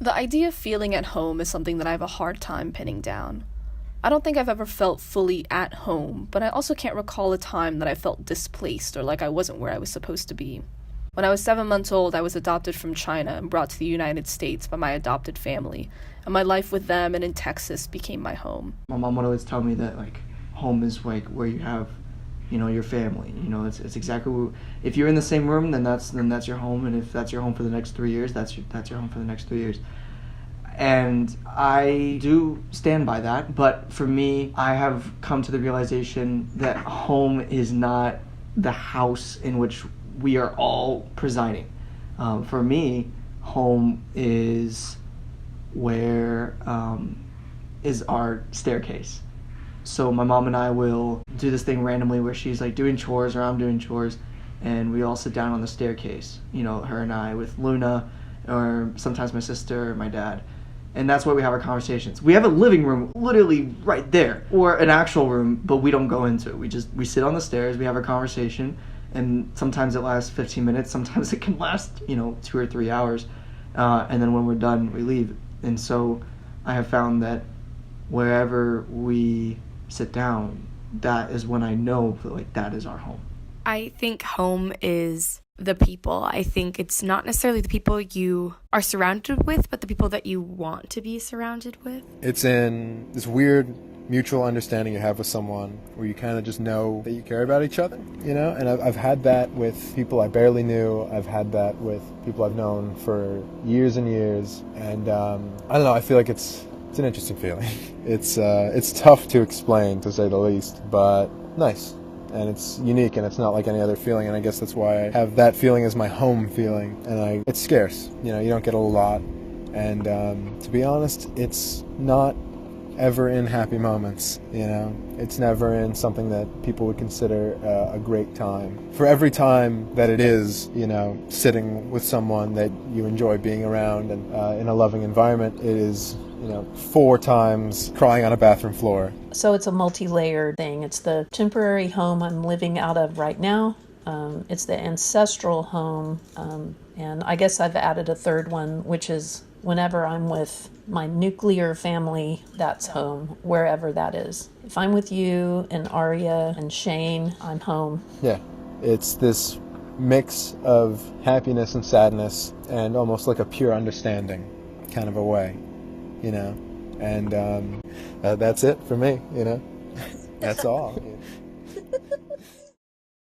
The idea of feeling at home is something that I have a hard time pinning down. I don't think I've ever felt fully at home, but I also can't recall a time that I felt displaced or like I wasn't where I was supposed to be. When I was 7 months old, I was adopted from China and brought to the United States by my adopted family, and my life with them and in Texas became my home. My mom would always tell me that, like, home is, like, where you have, your family. It's exactly, if you're in the same room, then that's your home, and if that's your home for the next 3 years, that's your home for the next 3 years. And I do stand by that, but for me, I have come to the realization that home is not the house in which we are all presiding. For me, home is where is our staircase. So my mom and I will do this thing randomly where she's like doing chores or I'm doing chores, and we all sit down on the staircase, her and I, with Luna, or sometimes my sister or my dad. And that's where we have our conversations. We have a living room literally right there, or an actual room, but we don't go into it. We sit on the stairs, we have our conversation, and sometimes it lasts 15 minutes, sometimes it can last, 2 or 3 hours, and then when we're done, we leave. And so I have found that wherever we sit down, that is when I know that, like, that is our home. I think home is the people. I think it's not necessarily the people you are surrounded with, but the people that you want to be surrounded with. It's in this weird mutual understanding you have with someone where you kind of just know that you care about each other, And I've had that with people I barely knew. I've had that with people I've known for years and years. And I don't know, I feel like it's an interesting feeling. It's tough to explain, to say the least, but nice. And it's unique, and it's not like any other feeling, and I guess that's why I have that feeling as my home feeling, and it's scarce. You don't get a lot, and to be honest, it's not ever in happy moments. It's never in something that people would consider a great time. For every time that it is, sitting with someone that you enjoy being around and in a loving environment, it is 4 times crying on a bathroom floor. So it's a multi-layered thing. It's the temporary home I'm living out of right now. It's the ancestral home. And I guess I've added a third one, which is whenever I'm with my nuclear family, that's home, wherever that is. If I'm with you and Arya and Shane, I'm home. Yeah, it's this mix of happiness and sadness and almost like a pure understanding kind of a way. And that's it for me, that's all.